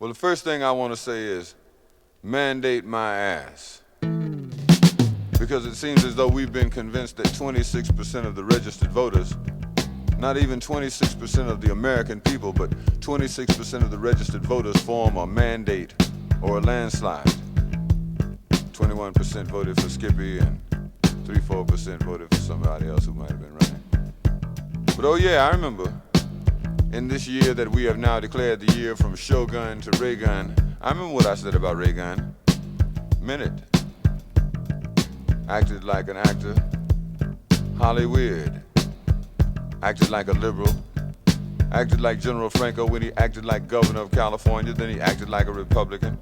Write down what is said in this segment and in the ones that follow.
Well, the first thing I want to say is mandate my ass. Because it seems as though we've been convinced that 26% of the registered voters, not even 26% of the American people, but 26% of the registered voters form a mandate or a landslide. 21% voted for Skippy and 3-4% voted for somebody else who might have been running. But oh yeah, I remember in this year that we have now declared the year from Shogun to Reagan, I remember what I said about Reagan. Meant it. Acted like an actor. Hollywood. Acted like a liberal. Acted like General Franco when he acted like governor of California. Then he acted like a Republican.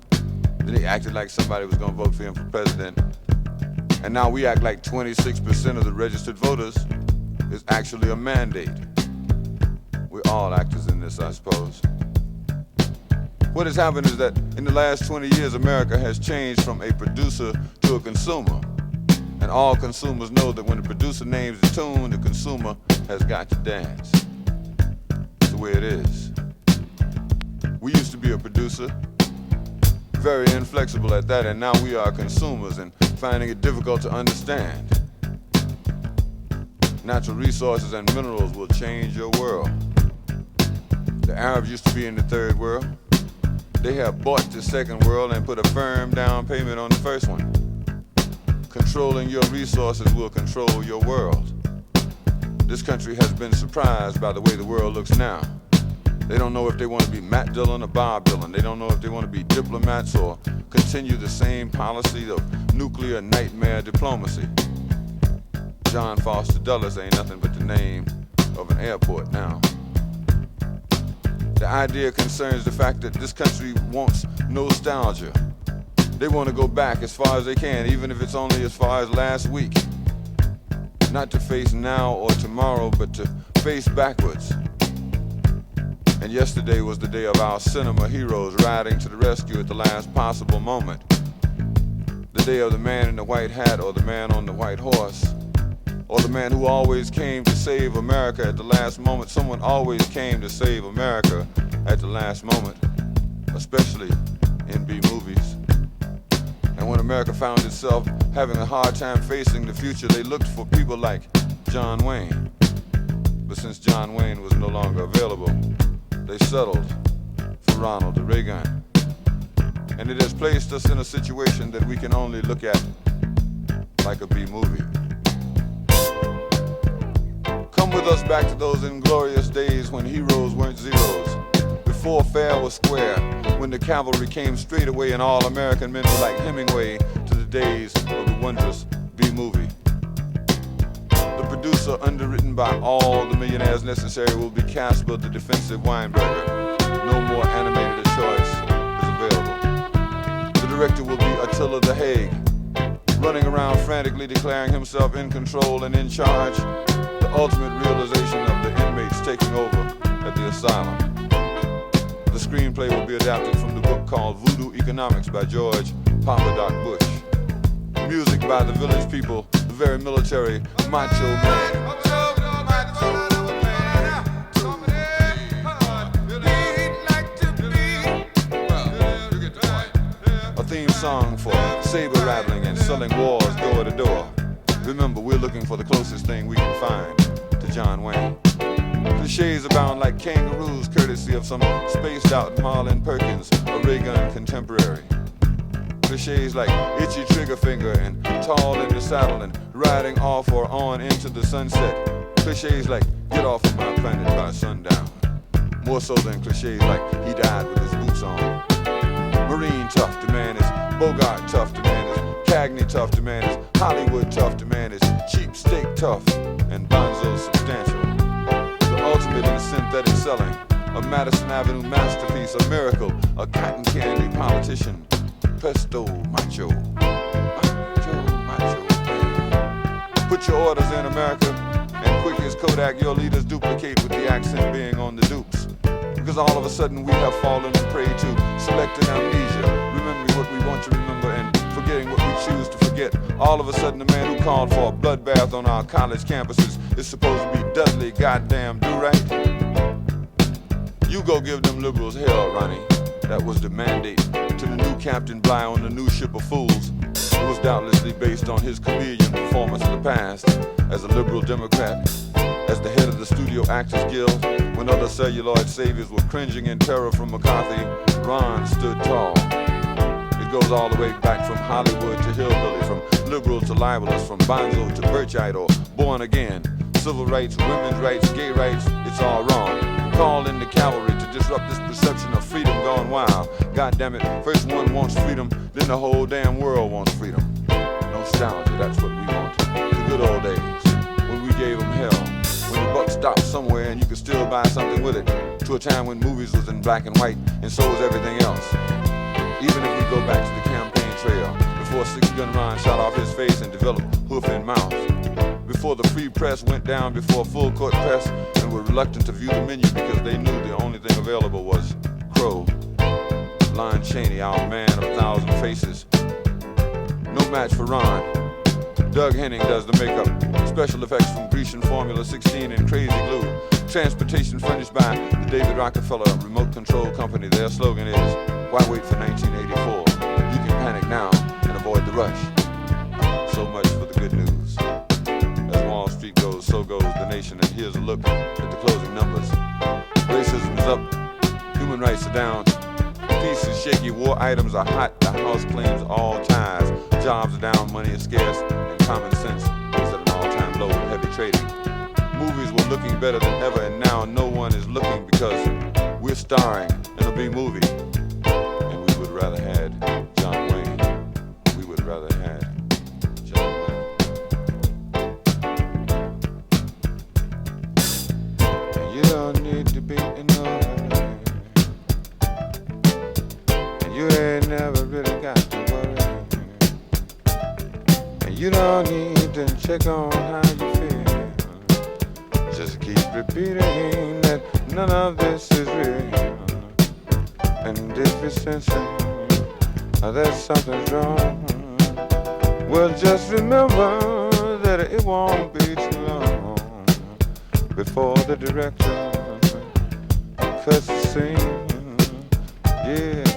Then he acted like somebody was going to vote for him for president. And now we act like 26% of the registered voters is actually a mandate. We're all actors in this, I suppose. What has happened is that in the last 20 years, America has changed from a producer to a consumer. And all consumers know that when the producer names the tune, the consumer has got to dance. That's the way it is. We used to be a producer, very inflexible at that, and now we are consumers and finding it difficult to understand. Natural resources and minerals will change your world. The Arabs used to be in the third world. They have bought the second world and put a firm down payment on the first one. Controlling your resources will control your world. This country has been surprised by the way the world looks now. They don't know if they want to be Matt Dillon or Bob Dylan. They don't know if they want to be diplomats or continue the same policy of nuclear nightmare diplomacy. John Foster Dulles ain't nothing but the name of an airport now. The idea concerns the fact that this country wants nostalgia. They want to go back as far as they can, even if it's only as far as last week. Not to face now or tomorrow, but to face backwards. And yesterday was the day of our cinema heroes riding to the rescue at the last possible moment. The day of the man in the white hat or the man on the white horse. Or the man who always came to save America at the last moment. Someone always came to save America at the last moment, especially in B movies. And when America found itself having a hard time facing the future, they looked for people like John Wayne. But since John Wayne was no longer available, they settled for Ronald Reagan. And it has placed us in a situation that we can only look at like a B movie. Come with us back to those inglorious days when heroes weren't zeros, before fair was square, when the cavalry came straight away and all American men were like Hemingway, to the days of the wondrous B-movie. The producer, underwritten by all the millionaires necessary, will be Casper the defensive Weinberger. No more animated a choice is available. The director will be Attila the Hague, running around frantically declaring himself in control and in charge. The ultimate realization of the inmates taking over at the asylum. The screenplay will be adapted from the book called Voodoo Economics by George Papa Doc Bush. Music by the village people, the very military Macho Man. A theme song for saber rattling and selling wars door to door. Remember, we're looking for the closest thing we can find to John Wayne. Cliches abound like kangaroos, courtesy of some spaced out Marlon Perkins, a Reagan contemporary. Cliches like itchy trigger finger and tall in the saddle and riding off or on into the sunset. Cliches like get off of my planet by sundown. More so than cliches like he died with his boots on. Marine tough, the man is Bogart tough, the man is Cagney tough, the man is Hollywood tough, the man is cheap steak tough, and Bonzo substantial. The ultimate in synthetic selling, a Madison Avenue masterpiece, a miracle, a cotton candy politician, pesto macho, macho, man. Put your orders in, America, and quick as Kodak, your leaders duplicate with the accent being on the dupes. Because all of a sudden we have fallen prey to selective amnesia, remembering what we want to remember and forgetting what we choose to forget. All of a sudden, the man who called for a bloodbath on our college campuses is supposed to be Dudley goddamn Do-Right. You go give them liberals hell, Ronnie. That was the mandate to the new Captain Bligh on the new ship of fools. It was doubtlessly based on his chameleon performance of the past as a liberal Democrat, as the head of the Studio Actors Guild. When other celluloid saviors were cringing in terror from McCarthy, Ron stood tall. It goes all the way back from Hollywood to hillbilly, from liberal to libelous, from bonzo to birchite or born again. Civil rights, women's rights, gay rights, it's all wrong. Call in the cavalry to disrupt this perception of freedom gone wild. God damn it, first one wants freedom, then the whole damn world wants freedom. Nostalgia, that's what we want. The good old days, when we gave them hell. When the buck stopped somewhere and you could still buy something with it. To a time when movies was in black and white, and so was everything else. Even if we go back to the campaign trail, before Six-Gun Ron shot off his face and developed hoof and mouth. Before the free press went down before full court press and were reluctant to view the menu because they knew the only thing available was Crow. Lon Chaney, our man of 1,000 faces. No match for Ron. Doug Henning does the makeup. Special effects from Grecian Formula 16 and Crazy Glue. Transportation furnished by the David Rockefeller Remote Control Company. Their slogan is, why wait for 1984? You can panic now and avoid the rush. So much for the good news. As Wall Street goes, so goes the nation. And here's a look at the closing numbers. Racism is up. Human rights are down. Peace is shaky. War items are hot. The House claims all ties. Jobs are down. Money is scarce. And common sense is at an all-time low with heavy trading. Movies were looking better than ever, and now no one is looking because we're starring in a big movie. And we would rather had John Wayne. We would rather had John Wayne. And you don't need to be in no hurry. And you ain't never really got to worry. And you don't need to check on how you feel. Just keep repeating that none of this is real. And if you're sensing that something's wrong, well, just remember that it won't be too long before the director cuts the scene. Yeah.